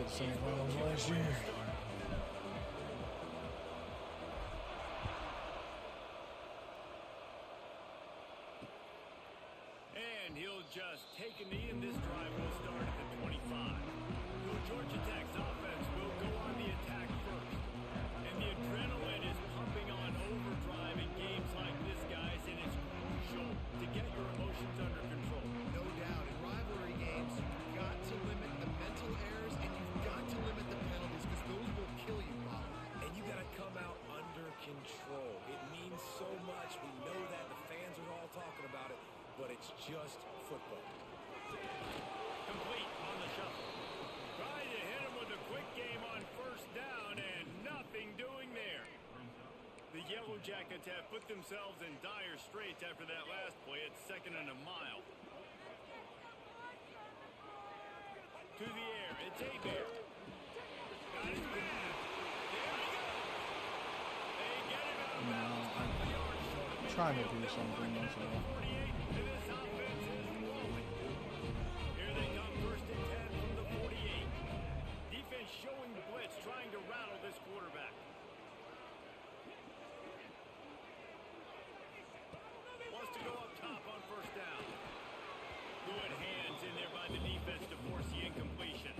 semifinals last year. And he'll just take a knee, and this drive will start at the 25. The Georgia Tech's offense will go on the attack first. And the adrenaline is pumping on overdrive in games like this, guys, and it's crucial to get your emotions under control. No doubt. In rivalry games, you've got to limit the mental errors, and you've got to limit the penalties, because those will kill you, Bob. And you got to come out under control. It means so much. We know that. The fans are all talking about it, but it's just football. Complete on the shuffle. Trying to hit him with a quick game on first down, and nothing doing there. The Yellow Jackets have put themselves in dire straits after that last play. It's 2nd and a mile. To the air, it's Abear. Got his man. There we go. They get it out of bounds. I'm trying to do something. That's all. 48, and this offense is rolling. Here they come, 1st and 10 from the 48. Defense showing blitz, trying to rattle this quarterback. Wants to go up top on 1st down. Good hands in there by the defense to force the incompletion.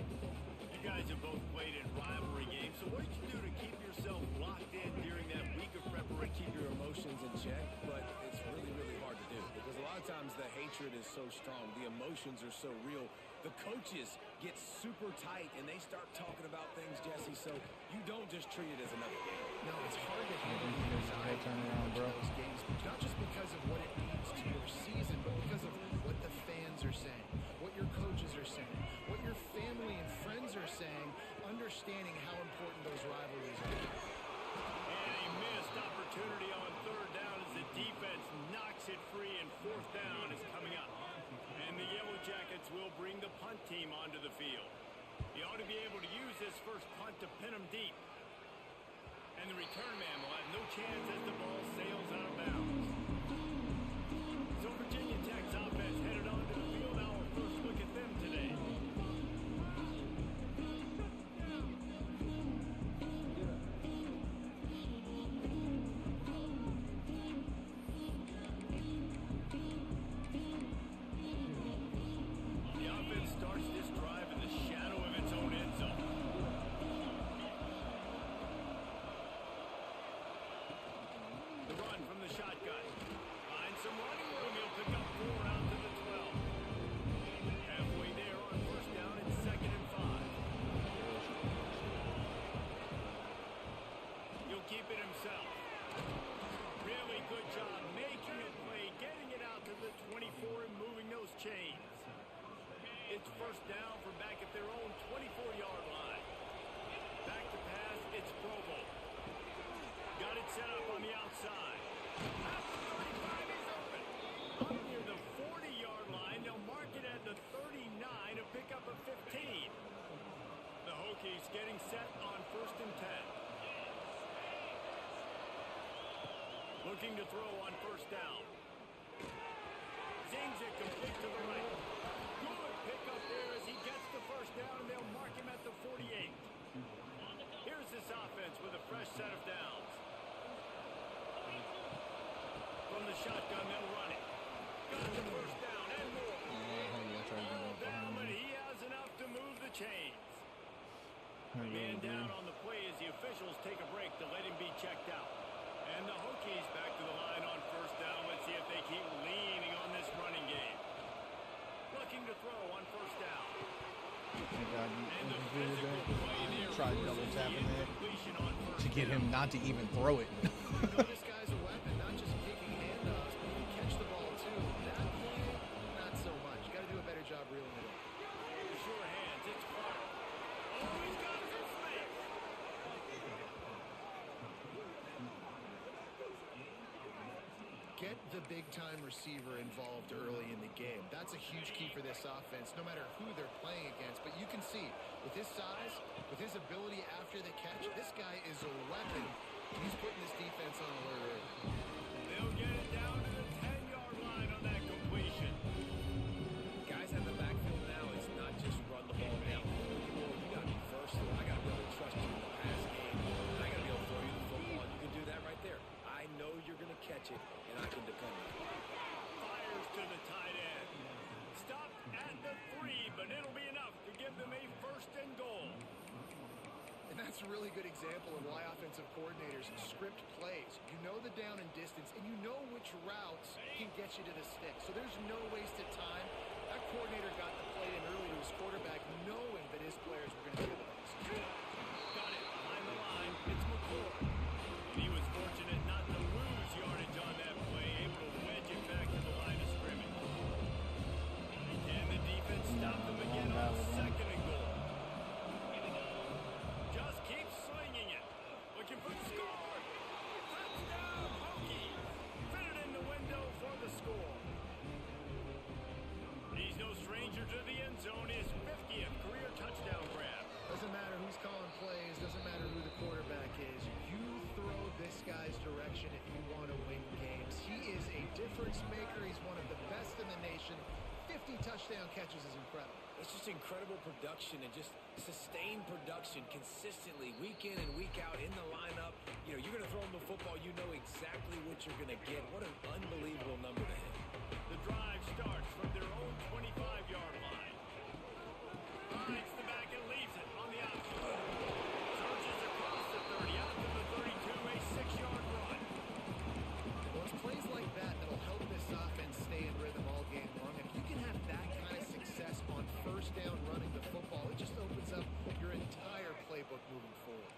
You guys have both played in rivalry games, so what did you do to keep yourself locked in during that week of preparation? Keep your emotions in check, but it's really, really hard to do because a lot of times the hatred is so strong. The emotions are so real. The coaches get super tight, and they start talking about things, Jesse, so you don't just treat it as another game. No, it's hard to handle the anxiety turn around, bro. those games, not just because of what it means to your season, but because of what the fans are saying, what your coaches are saying, what your family and friends are saying, understanding how important those rivalries are. And a missed opportunity on 3rd down as the defense knocks it free, and 4th down is coming up. And the Yellow Jackets will bring the punt team onto the field. He ought to be able to use this first punt to pin him deep. And the return man will have no chance as the ball sails out of bounds. So Virginia Tech's offense headed onto the field. Now our first look at them today. The offense starts this drive in the shadow of its own end zone. The run from the shotgun. Finds some running room. He'll pick up 4 out to the 12. Halfway there on 1st down. It's 2nd and 5. He'll keep it himself. Really good job making a play, getting it out to the 24 and moving those chains. It's 1st down from back at their own 24-yard line. Back to pass, it's Provo. Got it set up on the outside. At the 35, he's open. Up near the 40-yard line, they'll mark it at the 39 to pick up a 15. The Hokies getting set on 1st and 10. Looking to throw on 1st down. Zings it complete to the right. Good pick up there as he gets the 1st down, and they'll mark him at the 48. Here's this offense with a fresh set of downs. From the shotgun, they'll run it. Got the 1st down and more. All down, but he has enough to move the chains. Man down on the play as the officials take a break to let him be checked out. And the Hokies back to the line on 1st down. Let's see if they keep leaning on this running game. Looking to throw on 1st down. And the physical play there. Try double tapping there Completion on 1st to get him not to even throw it. This guy's a weapon, not just kicking handoffs, but he can catch the ball too. That play, not so much. You got to do a better job reeling it in. The sure hands, it's Clark. Oh, he's got it for Smith. Get the big-time receiver involved early in the game. That's a huge key for this offense, no matter who they're playing against. But you can see, with his size, with his ability after the catch, this guy is a weapon. He's putting this defense on alert early. They'll get it down to the 10-yard line on that completion. Guys in the backfield now is not just run the ball down. You got to be firm catch it, and I can depend on it. Fires to the tight end. Stopped at the 3, but it'll be enough to give them a 1st and goal. And that's a really good example of why offensive coordinators script plays. You know the down and distance, and you know which routes can get you to the stick. So there's no wasted time. That coordinator got the play in early to his quarterback, knowing that his players were going to be able to execute. Got it behind the line. It's McCoy. And he was fortunate not to lose yardage on that play, able to wedge it back to the line of scrimmage. And the defense stopped him again on 2nd and goal. Just keep slinging it. Looking for the score. Touchdown, Hokie. Fit it in the window for the score. He's no stranger to the end zone. His 50th career touchdown grab. Doesn't matter who's calling plays, doesn't matter who the quarterback is. You throw this guy's direction if you want to win games. He is a difference maker. He's one of the best in the nation. 50 touchdown catches is incredible. It's just incredible production and just sustained production consistently week in and week out in the lineup. You know, you're going to throw him the football, you know exactly what you're going to get. What an unbelievable number to hit. The drive starts from their own 25-yard line. Finds the back and leaves it on the outside. Surges across the 30, out to the 32, a 6-yard run. Well, it's plays like that that'll help this offense stay in rhythm all game long. If you can have that kind of success on 1st down running the football, it just opens up your entire playbook moving forward.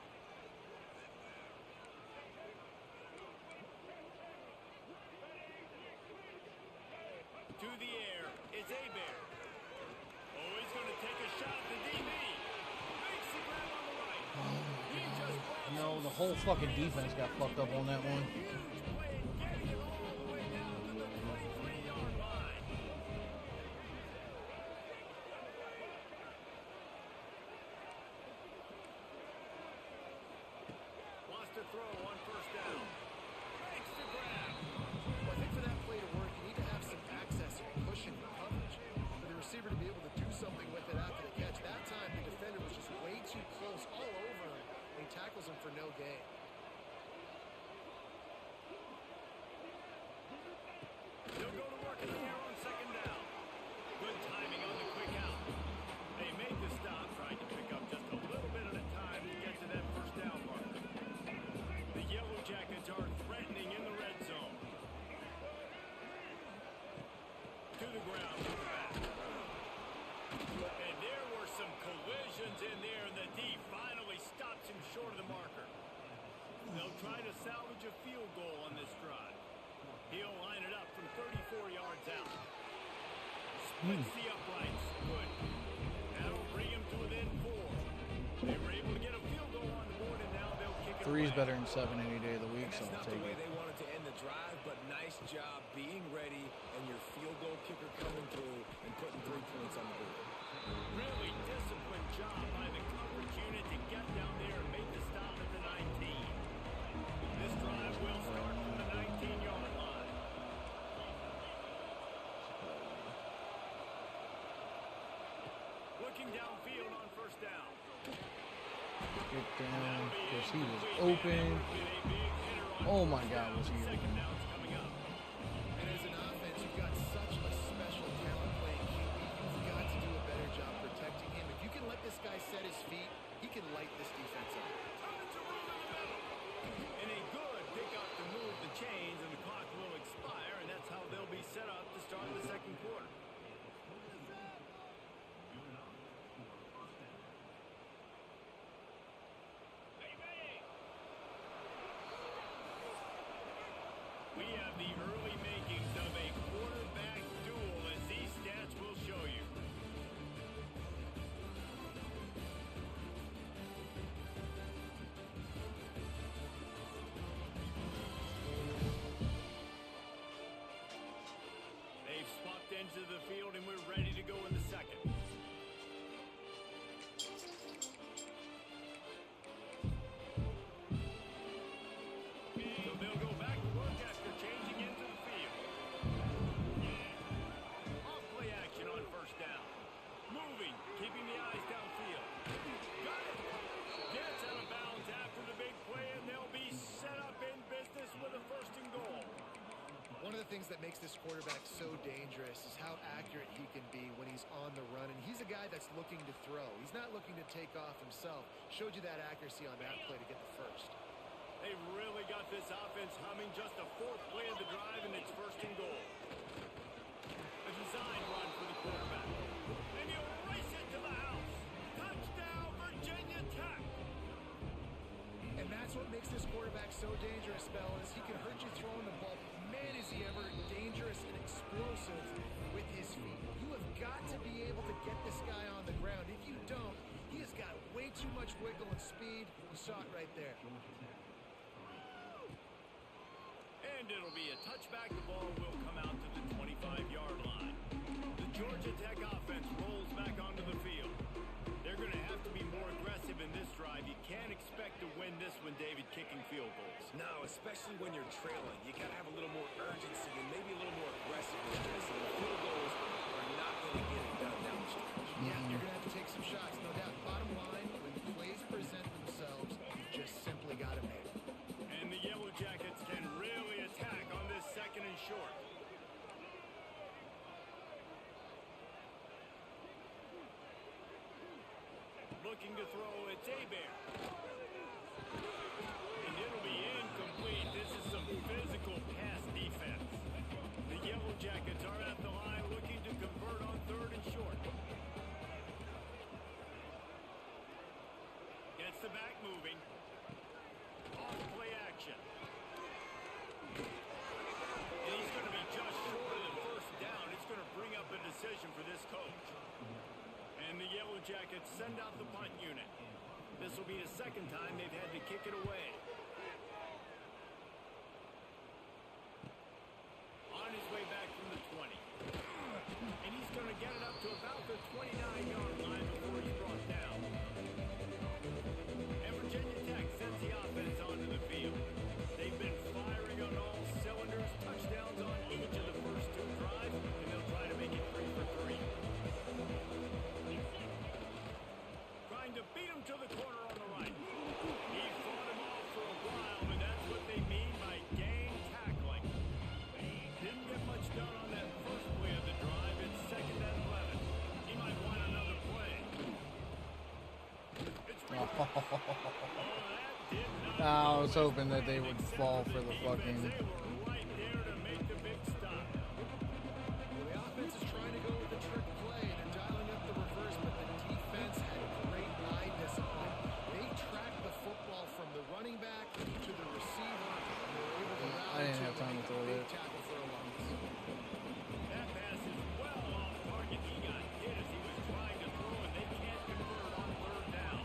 To the air, it's Hebert. Oh, he's going to take a shot to DB. Makes the grab on the right. He just brought You know, the whole fucking defense got fucked up on that one. huge play, getting it all the way down to the 23-yard line. Wants to throw on 1st down. Makes the grab. Well, I think for that play to work, you need to have some access and pushing and coverage. For the receiver to be able to do something with it after the catch. That time, the defender was just way too close, all over him, and he tackles him for no gain. They'll go to work in the air on 2nd down. Good timing on the quick out. They make the stop, trying to pick up just a little bit at a time to get to that 1st down marker. The Yellow Jackets are threatening in the red zone. To the ground with the back. And there were some collisions in there, and the D finally stops him short of the marker. They'll try to salvage a field goal on this drive. He'll line it up from 34 yards out. Splits the uprights. Good. That'll bring him to within 4. They were able to get a field goal on the board, and now they'll kick it 3's away. better than 7 any day of the week, so That's I'll not the take way it. they wanted to end the drive, but nice job being ready and your field goal kicker coming through and putting 3 points on the board. Really disciplined job by the coverage unit to get down there and make the stop at the 19. This drive will start from the 19-yard line. Looking downfield on 1st down. Get down, because he was open. Oh my God, was he open. Second down's coming up. And as an offense, you've got such a special talent playing QB. You've got to do a better job protecting him. If you can let this guy set his feet, he can light this defense up. And a good pickup to move the chains, and the clock will expire, and that's how they'll be set up to start the 2nd quarter. We have the early makings of a quarterback duel, as these stats will show you. They've swapped into the field, and we're ready to go in the 2nd. So they'll go back to work after changing into the field. Off play action on 1st down. Moving, keeping the eyes downfield. Got it. Gets out of bounds after the big play, and they'll be set up in business with a 1st and goal. things that makes this quarterback so dangerous is how accurate he can be when he's on the run. And he's a guy that's looking to throw. He's not looking to take off himself. Showed you that accuracy on that play to get the first. They've really got this offense humming. Just a fourth play of the drive, and it's first and goal. A design run for the quarterback. And he'll race it to the house. Touchdown, Virginia Tech. And that's what makes this quarterback so dangerous, fellas. He can hurt you throwing the ball. Man, is he ever dangerous and explosive with his feet. You have got to be able to get this guy on the ground. If you don't, he has got way too much wiggle and speed. You saw it right there. And it'll be a touchback. The ball will come out to the 25-yard line. The Georgia Tech offense rolls back onto the field. They're going to have to be more aggressive in this drive. You can't expect to win this one, David, kicking field goals. No, especially when you're trailing. You got to have a little more urgency and maybe a little more aggressiveness. Jesse. The field goals are not going to get it done down the stretch. Yeah, you're going to have to take some shots, no doubt. Bottom line, when plays present themselves, you just simply got to make it. And the Yellow Jackets can really attack on this second and short. Looking to throw, it's Hebert. And it'll be incomplete. This is some physical pass defense. The Yellow Jackets are at the line looking to convert on third and short. Gets the back moving. Off play action. And he's going to be just short of the first down. It's going to bring up a decision for this coach. And the Yellow Jackets send out the punt unit. This will be the second time they've had to kick it away. On his way back from the 20. And he's going to get it up to about the 29-yard line before he's brought down. And Virginia Tech sends the offense onto the field. They've been firing on all cylinders, touchdowns on each of the first two drives, and they'll try to make it 3 for 3. Trying to beat him to the corner on the right. He fought him off for a while, and that's what they mean by gang tackling. Didn't get much done on that first play of the drive. It's second and 11. He might want another play. It's I was hoping that they would fall for the fucking... They were right there to make the big stop. Well, the offense is trying to go with the trick play, and they're dialing up the reverse, but the defense had great eye discipline. They tracked the football from the running back to the receiver, and they were able to I rally didn't to have time to make throw a big that. tackle for a loss. That pass is well off target. He got hit as he was trying to throw, and they can't convert on third down.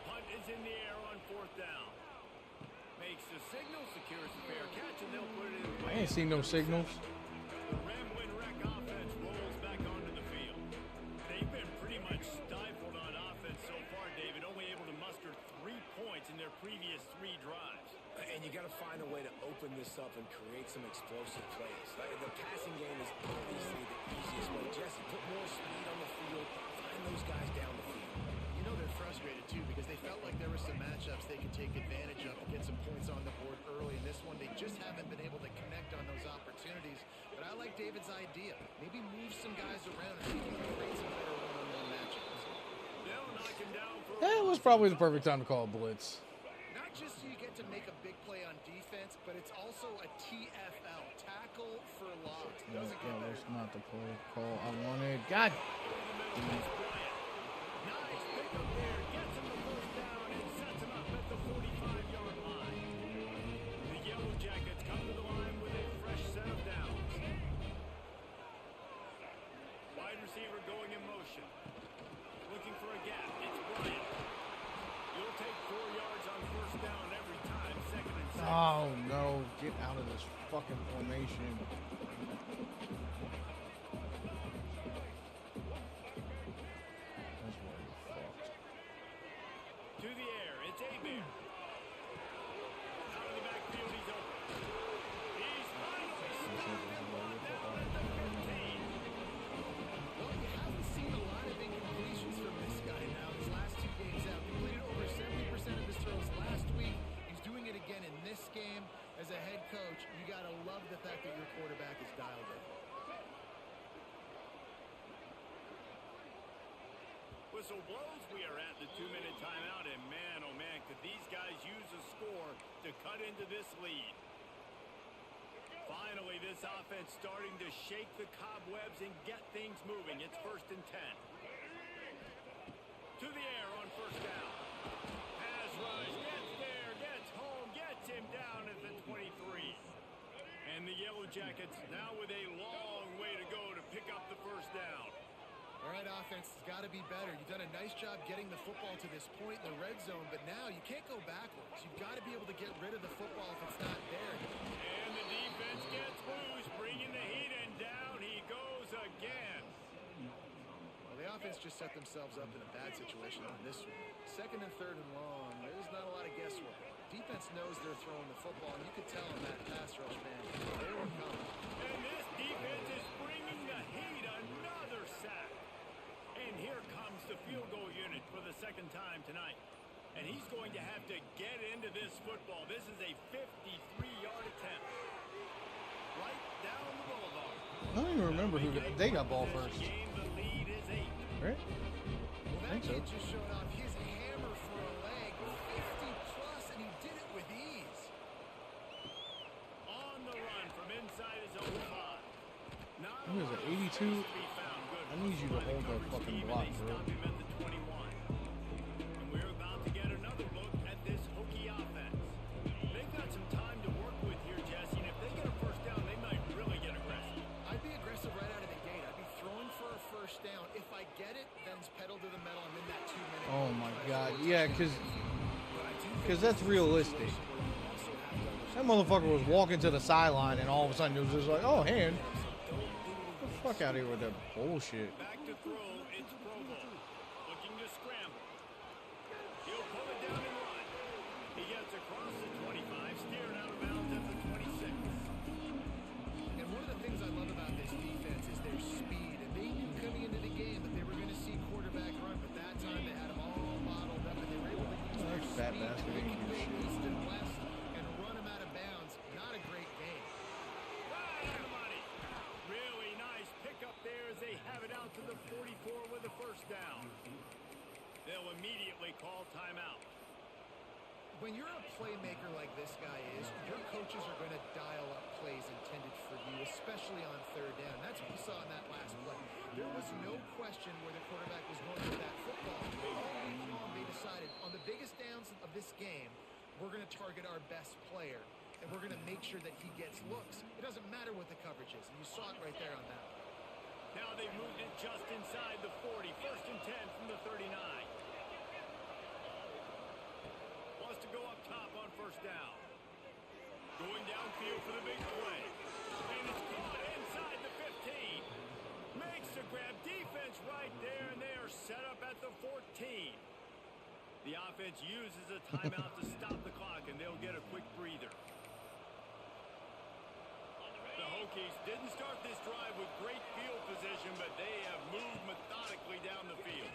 Punt is in the air on fourth down. Makes the signal, secures the fair catch, and they'll put it in. I ain't seen no signals. The Ramblin' Wreck offense rolls back onto the field. They've been pretty much stifled on offense so far, David, only able to muster 3 points in their previous 3 drives. And you got to find a way to open this up and create some explosive plays. The passing game is obviously the easiest way. Jesse, put more speed on the field. Find those guys down the field. You know they're frustrated, too, because they felt like there were some matchups they could take advantage of and get some points on the board early. In this one, they just haven't been able to connect on those opportunities. But I like David's idea. Maybe move some guys around and see if you can create some better one-on-one matchups. They'll knock him down for That was probably the perfect time to call a blitz. Not just so you get to make a big play on defense, but it's also a TFL, tackle for loss. Doesn't get That better. was not the play call I wanted. God. Nice pick up there, gets him the first down and sets him up at the 45-yard line. The Yellow Jackets come to the line with a fresh set of downs. Wide receiver going in motion. Looking for a gap. It's Bryant. You'll take 4 yards on first down every time, second and 6. Oh, no. Get out of this fucking formation. That's where you fucked. To the air, it's Hebert. Out of the backfield, he's open. He's finally stopped and brought down at the 15. Well, you haven't seen a lot of incompletions from this guy now. His last 2 games out, completed over 70% of his throws last week. He's doing it again in whistle blows. We are at the 2-minute timeout, and man, oh man, could these guys use a score to cut into this lead. Finally, this offense starting to shake the cobwebs and get things moving. It's 1st and 10. To the air on 1st down. Pass rush, gets there, gets home, gets him down at the 23. And the Yellow Jackets now with a long way to go to pick up the 1st down. All right, offense has got to be better. You've done a nice job getting the football to this point in the red zone, but now you can't go backwards. You've got to be able to get rid of the football if it's not there. And the defense gets loose, bringing the heat, and down he goes again. Well, the offense just set themselves up in a bad situation on this one. 2nd and 3rd and long, there's not a lot of guesswork. Defense knows they're throwing the football, and you could tell in that pass rush, man, they were coming. And this defense is bringing the heat, another sack. And here comes the field goal unit for the 2nd time tonight. And he's going to have to get into this football. This is a 53-yard attempt. Right down the boulevard. I don't even remember who they got ball first. Game, the lead is 8. Right? Well, I that think so. kid just showed off his hammer for a leg, 50-plus, and he did it with ease. On the run from inside his own 5. Not He was at 82. I need you to hold that fucking block, bro. Stop him at the 21. And we're about to get another look at this Hokie offense. They've got some time to work with here, Jesse, and if they get a 1st down, they might really get aggressive. I'd be aggressive right out of the gate. I'd be throwing for a 1st down. If I get it, then it's pedal to the metal. I'm in that 2-minute. Oh my God. Yeah, because that's realistic. That motherfucker was walking to the sideline, and all of a sudden it was just like, oh, hand. Get the fuck out of here with that bullshit. Back to throw, it's Provo. Looking to scramble. He'll pull it down and run. He gets across the 25, steered out of bounds at the 26. And one of the things I love about this defense is their speed. And they knew coming into the game that they were going to see quarterback run, but that time they had them all bottled up, and they were able to use their Fat speed bastard to ain't make do shit. east and west and run them out of bounds. Not a great game. Right on the money. Really nice pickup there as they have it out to the 44 with a 1st down. They'll immediately call timeout. When you're a playmaker like this guy is, your coaches are going to dial up plays intended for you, especially on 3rd down. That's what we saw in that last play. There was no question where the quarterback was going with that football. All week long, they decided on the biggest downs of this game, we're going to target our best player, and we're going to make sure that he gets looks. It doesn't matter what the coverage is, and you saw it right there on that one. Now they've moved it just inside the 40. 1st and 10 from the 39. Wants to go up top on 1st down. Going downfield for the big play. And it's caught inside the 15. Makes the grab. Defense right there, and they are set up at the 14. The offense uses a timeout to stop the clock, and they'll get a quick breather. The Hokies didn't start this drive with great field position, but they have moved methodically down the field.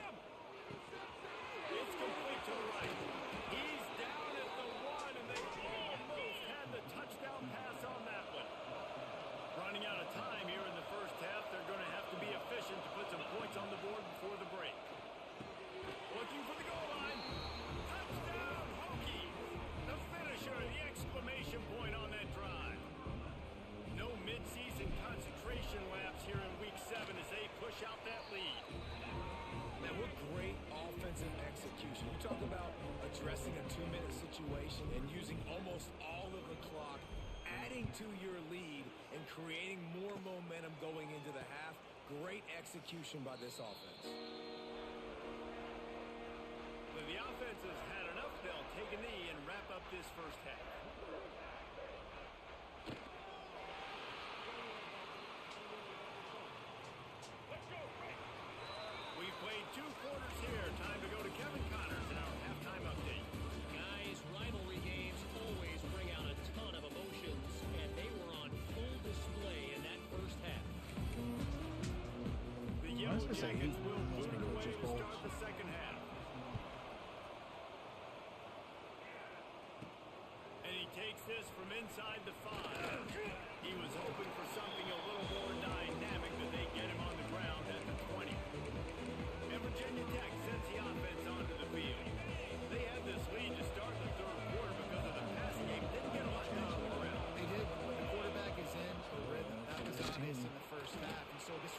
It's complete to the right. He's down at the 1, and they almost had the touchdown pass on that one. Running out of time here in the 1st half. They're going to have to be efficient to put some points on the board before the break. Looking for the goal line. Touchdown, Hokies. The finisher, the exclamation point on that drive. No midseason concentration laps here in Week 7 as they push out that lead. Man, what great offensive execution. You talk about addressing a 2-minute situation and using almost all of the clock, adding to your lead and creating more momentum going into the half. Great execution by this offense. When the offense has had enough, they'll take a knee and wrap up this 1st half. We've played 2 quarters here. Time to go to Kevin Connors in our halftime update. Guys, rivalry games always bring out a ton of emotions, and they were on full display in that 1st half. The Yellow Nice to say Jackets he will must put be it away coach's to goals. start the 2nd half. And he takes this from inside the 5. He was hoping for something a little more dynamic, but they get him on the ground at the 20. And Virginia Tech sends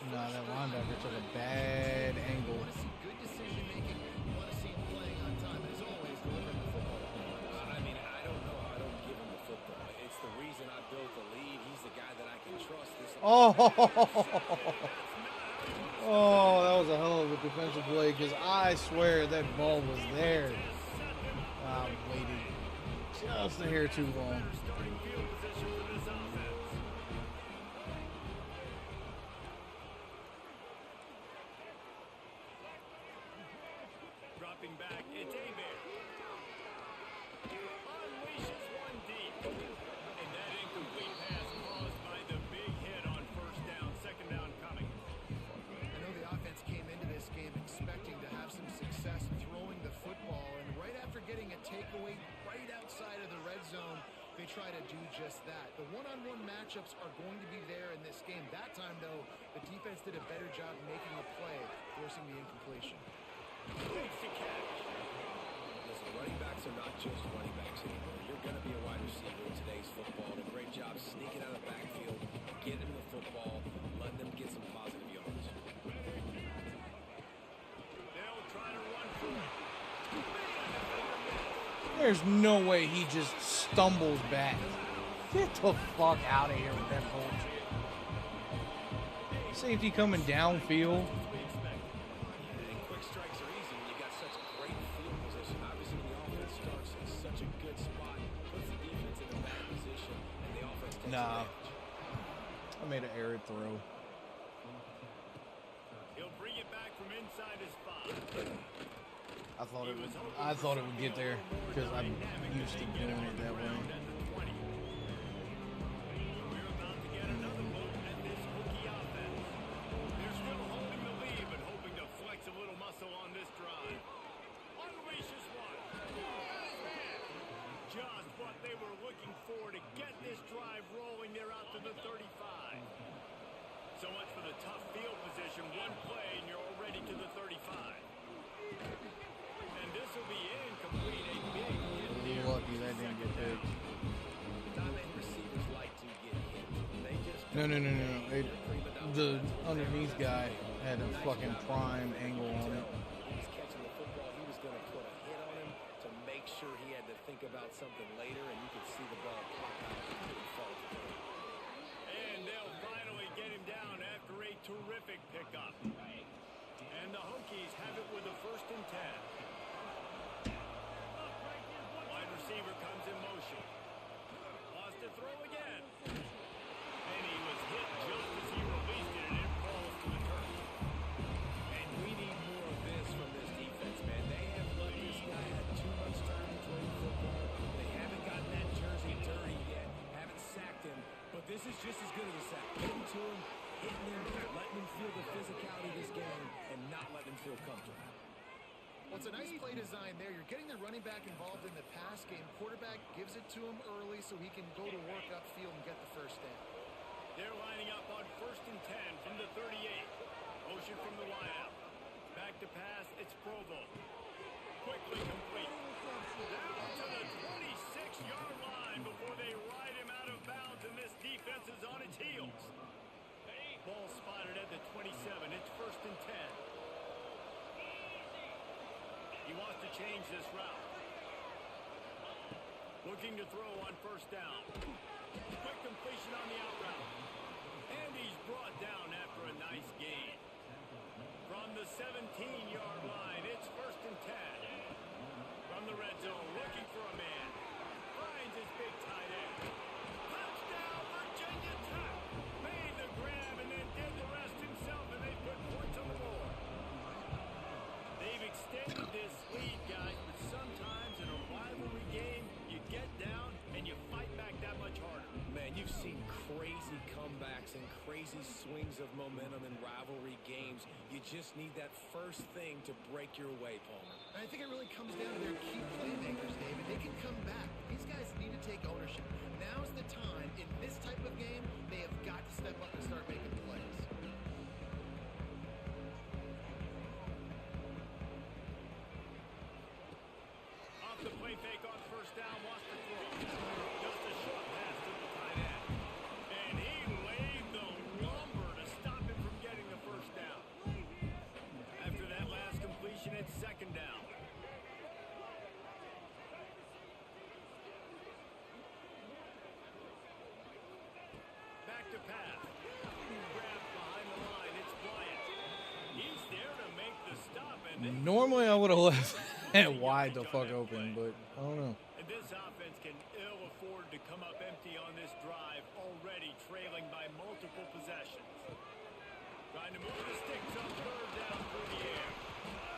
Nah, that linebacker took a bad angle. You want to see good decision making. You want to see him playing on time. And as always, delivering the football. I mean, I don't know how I don't give him the football. It's the reason I built the lead. He's the guy that I can trust. Oh, oh, that was a hell of a defensive play because I swear that ball was there. I waited just a hair too long. Dropping back, it's Abear. Unleashes one deep. And that incomplete pass caused by the big hit on first down, second down coming. I know the offense came into this game expecting to have some success throwing the football, and right after getting a takeaway right outside of the red zone, they try to do just that. The one-on-one matchups are going to be there in this game. That time, though, the defense did a better job making a play, forcing the incompletion. Makes the catch. Listen, running backs are not just running backs anymore. You're going to be a wide receiver in today's football. And a great job sneaking out of the backfield, getting him the football, letting them get some positive yards. They'll try to run for it. There's no way he just stumbles back. Get the fuck out of here with that bullshit. Safety coming downfield. And quick strikes are easy when you got such a great field position. Obviously, when the offense starts in such a good spot, puts the defense in a bad position, and the offense takes Nah. advantage. I made an error throw. He'll bring it back from inside his spot. I thought it would get there because I'm used to doing it that way. We're about to get another look at this Hokie offense. They're still holding the lead, but hoping to flex a little muscle on this drive. Unleashes one. Just what they were looking for to get this drive rolling. They're out to the 35. So much for the tough field position. One play and you're already to the 35. And this will be incomplete. A big hit. Lucky that didn't get picked. Tight end receivers like to get hit. They just No. The underneath guy had a fucking prime angle on it. He was catching the football. He was going to put a hit on him to make sure he had to think about something later, and you could see the ball pop out and couldn't fall to the ground. And they'll finally get him down after a terrific pickup. And the Hokies have it with a 1st and 10. Wide receiver comes in motion. Lost to throw again. And he was hit just as he released it, and it falls to the turf. And we need more of this from this defense, man. They have let this guy have too much time to throw the football. They haven't gotten that jersey dirty yet, haven't sacked him, but this is just as good as a sack. Getting to him, hitting him, letting him feel the physicality of this game, and not letting him feel comfortable. Well, it's a nice play design there. You're getting the running back involved in the pass game. Quarterback gives it to him early so he can go to work upfield and get the first down. They're lining up on 1st and 10 from the 38. Motion from the wideout. Back to pass, it's Provo. Quickly complete. Down to the 26-yard line before they ride him out of bounds, and this defense is on its heels. Ball spotted at the 27. It's 1st and 10. He wants to change this route. Looking to throw on 1st down. Quick completion on the out route. And he's brought down after a nice gain. From the 17-yard line, it's 1st and 10. From the red zone, looking for a man. Finds his big tight end. Touchdown, Virginia Tech. Made the grab and then did the rest himself, and they put points on the board. They've extended this lead, guys, but sometimes in a rivalry game, you get down and you fight back that much harder. Man, you've seen crazy comebacks and crazy swings of momentum in rivalry games. You just need that first thing to break your way, Palmer. And I think it really comes down to their key playmakers, David. They can come back. These guys need to take ownership. Now's the time. In this type of game, they have got to step up and start making plays. Off the play fake on 1st down, wants to throw. Just a short pass to the tight end. And he laid the lumber to stop him from getting the to pass. Grab behind the line. It's Bryant. He's there to make the stop. And Normally I would have left it wide the fuck open, but I don't know. And this offense can ill afford to come up empty on this drive, already trailing by multiple possessions. Trying to move the sticks on third down through the air.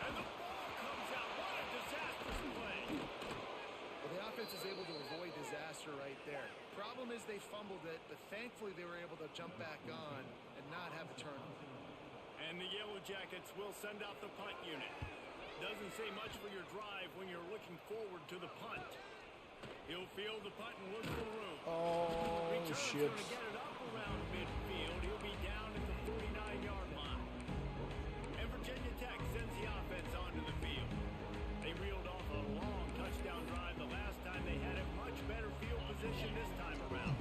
And the ball comes out. What a disastrous play. Well, the offense is able to avoid disaster right there. Problem is they fumbled it, but thankfully they were able to jump back on and not have a turnover. And the Yellow Jackets will send out the punt unit. Doesn't say much for your drive when you're looking forward to the punt. He'll field the punt and look for room. Oh, Returns shit. going to get it up around midfield. He'll be down at the 49-yard line. And Virginia Tech sends the offense onto the field. They reeled off a long touchdown drive the last time. They had a much better field position this time around.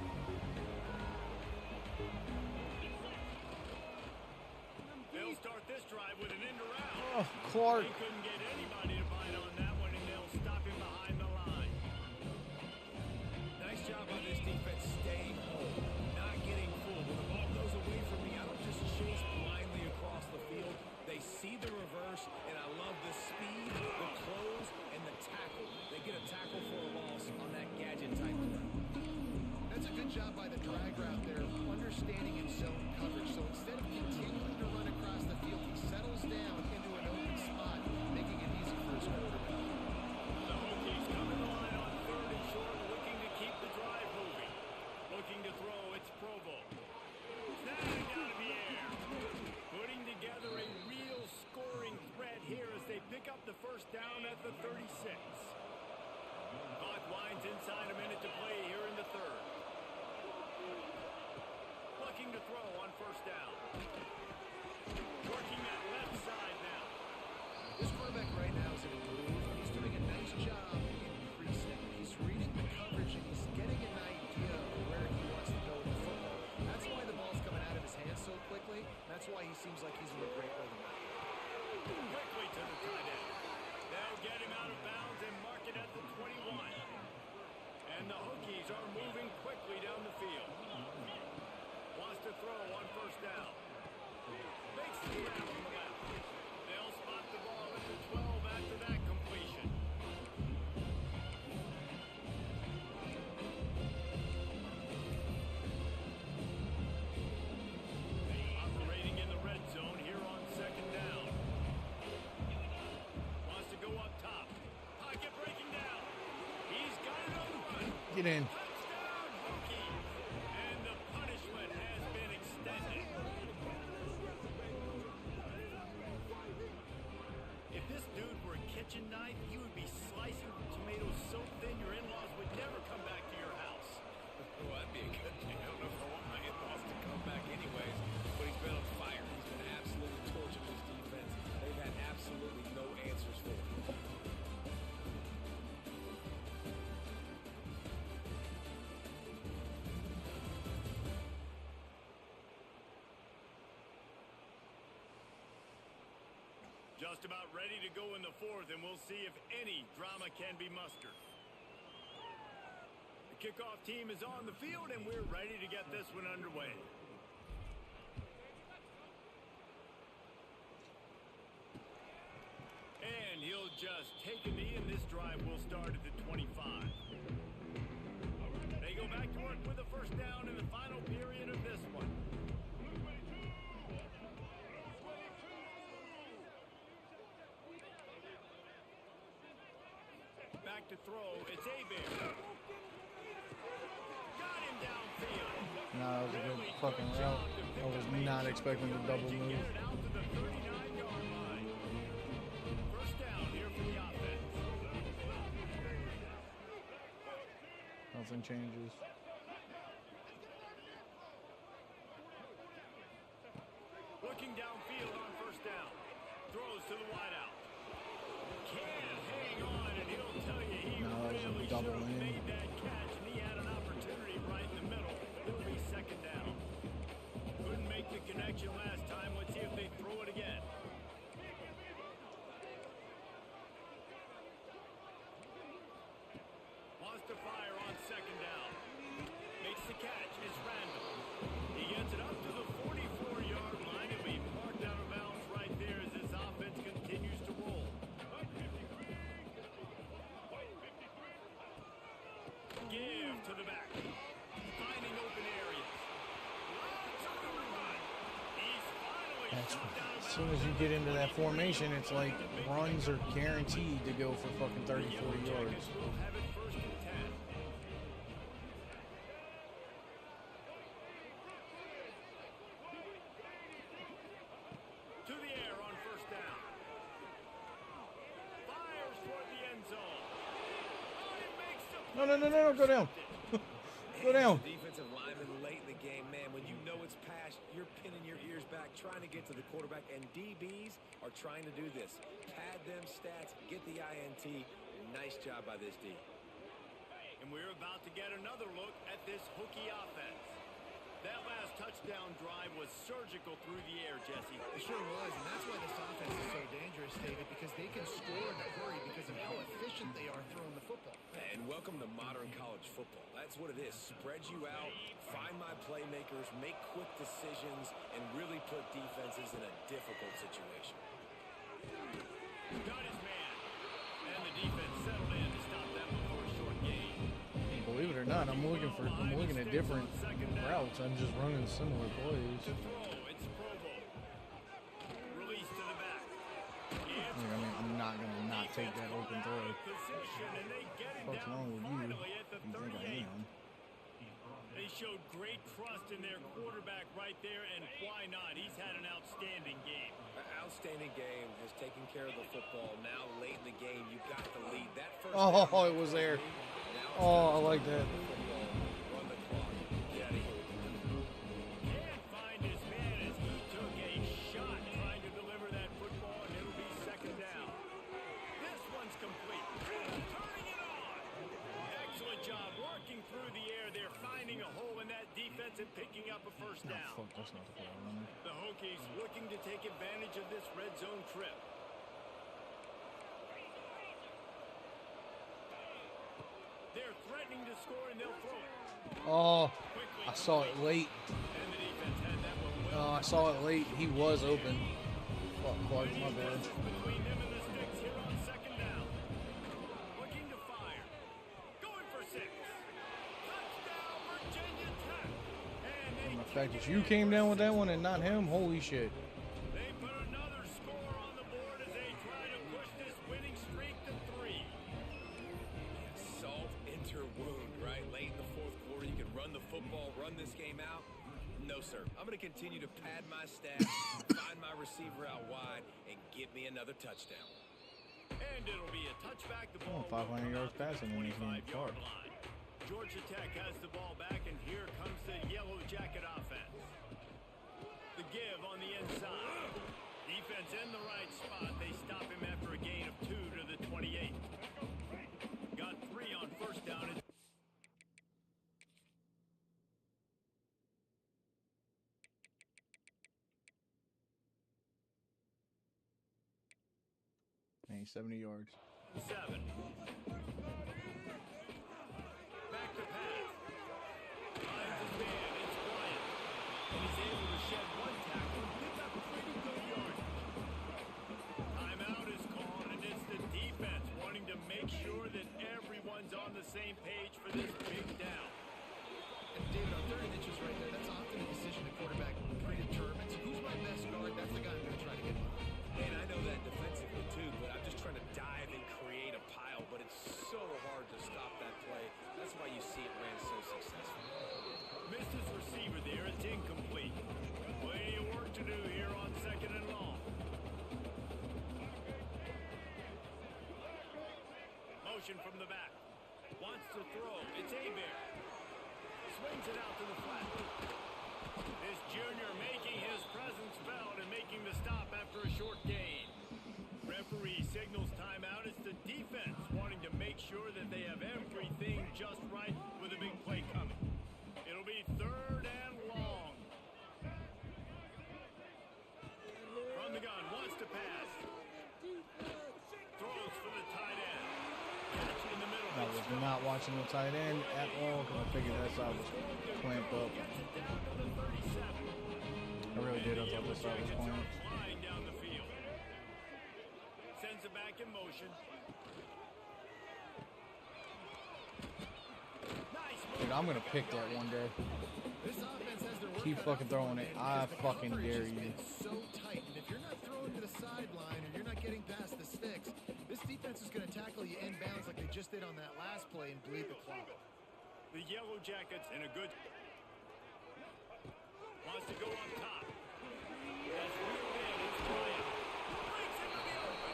They'll start this drive with an end around. Oh, Clark. They couldn't get anybody to bite on that one, and they'll stop him behind the line. Nice job on this defense staying home, not getting fooled. When the ball goes away from me, I don't just chase blindly across the field. They see the reverse, and I love the speed, the close, and the tackle. They get a tackle for a loss on that gadget type throw. That's a good job by the drag route there, understanding his zone coverage. So instead of continuing to run across the field, he settles down into an open spot, making it easy for his quarterback. The Hokies come in the line on third and short, looking to keep the drive moving. Looking to throw, it's Provo. Snapping out of the air. Putting together a real scoring threat here as they pick up the first down at the 36. Clock winds inside a minute to play here in the third. Looking to throw on first down. Working that left side now. This quarterback right now is in a groove. He's doing a nice job increasing. He's reading the coverage and he's getting an idea of where he wants to go with the football. That's why the ball's coming out of his hands so quickly. That's why he seems like he's in a great rhythm. Quickly to the tight end. They'll get him out of bounds and mark it at the 21. And the Hokies are moving quickly down the field. Wants to throw on first down. Makes the grab on the left. They'll spot the ball at the 12 after that completion. Operating in the red zone here on second down. Wants to go up top. Pocket breaking down. He's got it on the run. Get in. Touchdown, Hokies. And the punishment has been extended. If this dude were a kitchen knife, he would be slicing tomatoes so thin your in-laws would never come back to your house. Well, that'd be a good thing. I don't know if I want my in-laws to come back anyways, but he's been on fire. He's been absolutely torching this defense. They've had absolutely no answers for him. Just about ready to go in the fourth, and we'll see if any drama can be mustered. The kickoff team is on the field, and we're ready to get this one underway. And he'll just take a knee, and this drive will start at the 25. They go back to work with a first down in the final period of this one. Back to throw. It's Abear. Got him downfield. Nah, that was a good fucking route. I was not expecting the double move. Get it out to the 39-yard line. First down here for the offense. Nothing changes. Looking downfield on first down. Throws to the wideout. Can't hang on, and he'll tell you he No, that was a really double should have in. made that catch, and he had an opportunity right in the middle. It'll be second down. Couldn't make the connection last time. Let's see if they throw it again. Wants to fire on second down. Makes the catch. It's Randall. He That's, as soon as you get into that formation, it's like runs are guaranteed to go for fucking 30, 40 yards. Will have it first and 10. To the air on first down. Fires toward the end zone. Oh, it makes the No, no, no, no, no, go down. Go down. The defensive lineman late in the game, man, when you know it's past, you're pinning your ears back, trying to get to the quarterback, and DBs are trying to do this. Pad them stats, get the INT. Nice job by this D. And we're about to get another look at this Hokie offense. That last touchdown drive was surgical through the air, Jesse. It sure was, and that's why this offense is so dangerous, David, because they can score in a hurry because of how efficient they are throwing the football. And welcome to modern college football. That's what it is. Spread you out, find my playmakers, make quick decisions, and really put defenses in a difficult situation. Got his man. And the defense settled in to stop them before a short gain. Believe it or not, I'm looking at different routes. I'm just running similar plays. To throw, it's Provo. Release to the back. I mean, I'm not gonna not take that open throw. Position, and they get it What's wrong down with you? finally at the You think I 38. am? They showed great trust in their quarterback right there, and why not? He's had an outstanding game. Outstanding game, has taken care of the football. Now late in the game, you got the lead. That first Oh, down, it was there. now it's Oh, I time like to that. run the football, run the clock. Get out of here. Can't find his man as he took a shot trying to deliver that football, and it'll be second down. This one's complete. Turning it on. Excellent job working through the air. They're finding a hole in that defense and picking up a first No, down. fuck, that's not the play I wanted. The Hokies looking to take advantage of this red zone trip. They're threatening to score, and they'll throw it. Oh, Quickly I saw it late. and the defense had that one well. Oh, I saw it late. He was open. Fuck, Clark, my bad. Between them and the sticks here on second down. Looking to fire. Going for 6. Touchdown, Virginia Tech. And they And the fact that you came down with that one and not him, holy shit. They put another score on the board as they try to push this winning streak to 3. Salt enter wound, right? Late in the fourth quarter, you can run the football, run this game out. No, sir. I'm going to continue to pad my stats, find my receiver out wide, and get me another touchdown. And it'll be a touchback. The ball 500 yards passing in this game. 25-yard line. Georgia Tech has the ball back, and here comes the Yellow Jacket offense. The give on the inside. Defense in the right spot. They stop him after a gain of 2 to the 28. Got 3 on first down. Hey, 70 yards. 7. Back to pass. Finds his man. It's Bryant. And he's able to shed 1 tackle and pick up pretty good yardage. Timeout is called, and it's the defense wanting to make sure that everyone's on the same page for this big down. And David, on 30 inches right there, that's often a decision the quarterback predetermines. Who's my best guard? That's the guy I'm going to try to get by. And I know that defensively too, but I'm just trying to dive and create a pile, but it's so hard to stop that play. That's why you see it ran so successful. Misses receiver there. It's incomplete. Plenty of work to do here on second and long. Motion from the back. Wants to throw. It's Hebert. Swings it out to the flat. This junior making his presence felt and making the stop after a short gain. Referee signals timeout. It's the defense wanting to make sure that they have everything just right with a big play coming. It'll be 3rd and long. From the gun, wants to pass. Throws for the tight end. Catch in the middle. I was not watching the tight end at all because I figured that side was clamped up. Gets it down to the 37. I really did. I thought that side was Jackets are clamped. flying down the field. Sends it back in motion. Nice move. Dude, I'm going to pick that one day. This offense has their Keep fucking throwing it. I fucking dare you. So tight, and if you're not throwing to the sideline or you're not getting past the sticks, this defense is going to tackle you inbounds like they just did on that last play and bleed the clock. The Yellow Jackets in a good... Wants to go up top. That's real big. It's Bryant. Breaks into the open.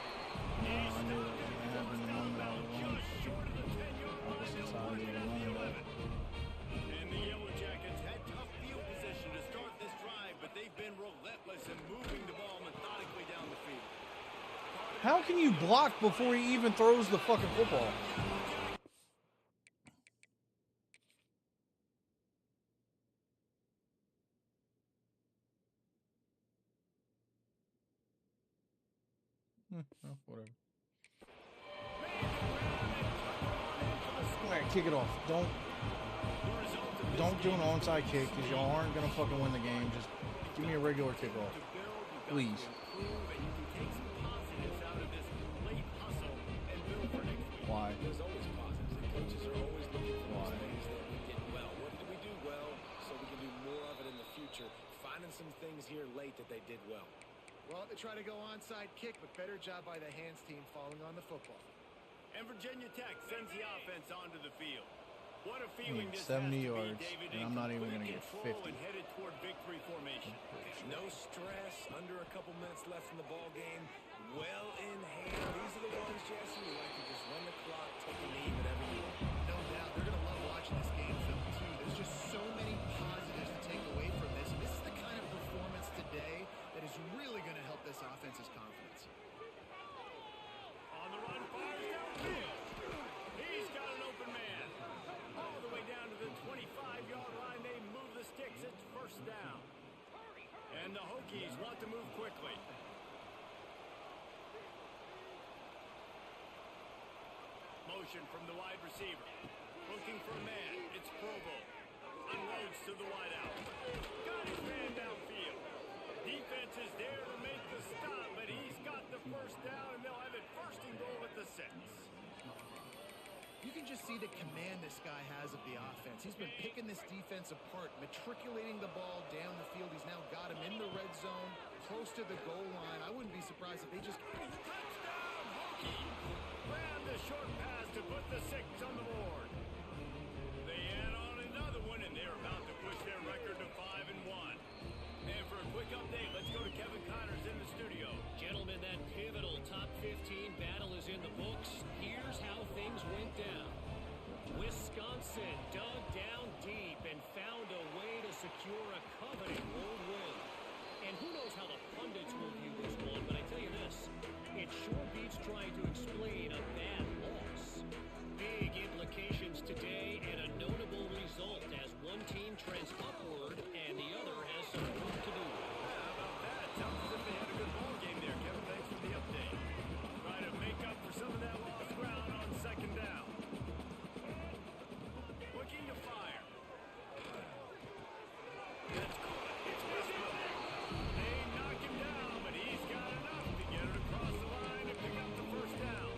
He's stopped at the first down about just short of the 10-yard line. They'll bring it up to 11. And the Yellow Jackets had tough field position to start this drive, but they've been relentless in moving the ball methodically down the field. How can you block before he even throws the fucking football? Oh, whatever. All right, kick it off. Don't do an onside kick because y'all aren't gonna fucking win the game. Just give me a regular kickoff, please. Why? There's always positives. The coaches are always looking for those things that we did well. What did we do well so we can do more of it in the future? Finding some things here late that they did well. Well, they try to go onside kick, but better job by the hands team falling on the football. And Virginia Tech sends the offense onto the field. What a feeling this 70 has to yards, be, David, and I'm not even going to get 50. And headed toward victory formation. No stress, under a couple minutes left in the ball game. Well in hand. These are the ones, Jesse, who like to just run the clock, take a knee, whatever you want. No doubt. They're going to love watching this game film, too. There's just so many positives to take away from this. And this is the kind of performance today that is really going to help this offense's confidence. On the run, fires downfield. He's got an open man. All the way down to the 25-yard line. They move the sticks. It's first down. And the Hokies want to move quickly. Motion from the wide receiver. Looking for a man. It's Provo. Unloads to the wideout. Got his man downfield. Defense is there to make the stop, but he's got the first down, and they'll have it first and goal at the 6. You can just see the command this guy has of the offense. He's been picking this defense apart, matriculating the ball down the field. He's now got him in the red zone, close to the goal line. I wouldn't be surprised if they just... Touchdown, Hokie! Ran the short pass to put the 6 on the board. They add on another one, and they're about to push their record to 5-1. And for a quick update, let's go to Kevin Connors in the studio. Gentlemen, that pivotal top 15 battle is in the books. Here's how things went down. Wisconsin dug down deep and found a way to secure a coveted road win. And who knows how the pundits will view this one, but I tell you this, it sure beats trying to explain a bad loss. Big implications today and a notable result as one team trends upward and the other has some work to do. How about that? Sounds as if they had a good ball game there, Kevin. Thanks for the update. Try to make up for some of that lost ground on second down. Looking to fire. That's caught. It's Westbrook. They knock him down, but he's got enough to get it across the line and pick up the first down.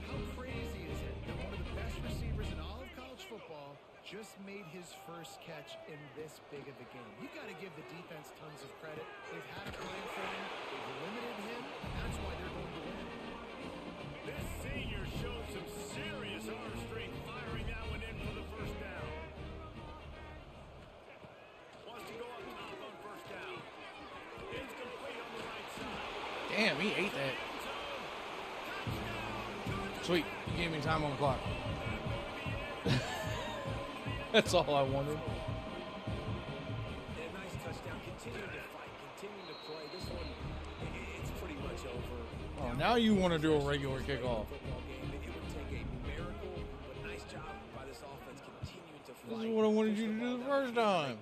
How crazy is it that one of the best receivers in all of college football just made his first catch in this big of a game? You got to give the defense tons of credit. They've had a plan for him. They've limited him, and that's why they're going to win. This senior showed some serious arm strength firing that one in for the first down. Wants to go up top on first down. It's complete on the right side. Damn, he ate that. Sweet, you gave me time on the clock. That's all I wanted. A nice touchdown. Continuing to fight, continuing to play. This one, it's pretty much over. Oh, now you want to do a regular kickoff. Football game. It would take a miracle, but nice job by this offense continuing to fight. This is what I wanted you to do the first time.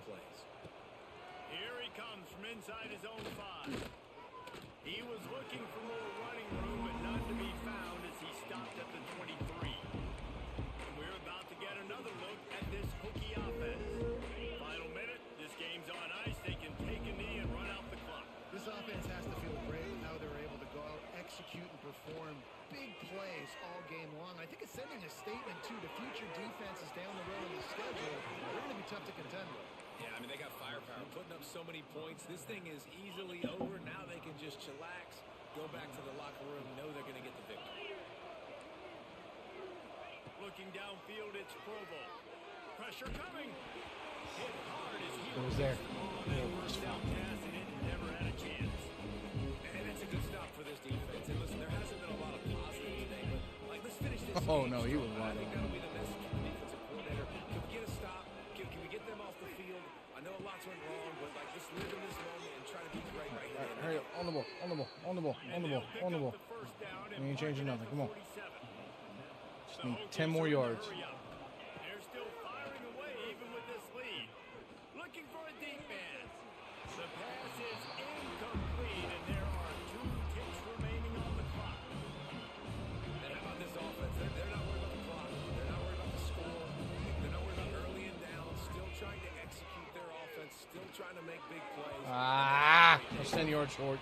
Here he comes from inside his own 5. He was looking for more running room, but none to be found as he stopped at the 23. And we're about to get another look at this Hokie offense. Final minute, this game's on ice. They can take a knee and run out the clock. This offense has to feel great with how they're able to go out, execute, and perform big plays all game long. I think it's sending a statement, too, to future defenses down the road in the schedule. They're going to be tough to contend with. Yeah, I mean, they got so many points. This thing is easily over. Now they can just chillax, go back to the locker room, know they're going to get the victory. Looking downfield, it's Provo. Pressure coming. Hit hard as he It was there. first down pass, and it never had a chance. And it's a good stop for this defense. And listen, there hasn't been a lot of positive today, but like, let's finish this. Oh, game no, he was strong. I wide think open. that'll be the message from the defensive coordinator. Can we get a stop? Can we get them off the field? I know a lot's went wrong, but like, let's live in this moment and try to be great right here. Hurry up. On the ball. On the ball. On the ball. On the ball. On the ball. We ain't changing nothing. Come on. Just need 10 more yards. They're still firing away even with this lead. Looking for a deep man. The pass is incomplete, and there are 2 ticks remaining on the clock. And how about this offense? They're not worried about the clock. They're not worried about the score. They're not worried about early and down. Still trying to execute their offense. Still trying to make big plays. Ah, that's 10 yards short.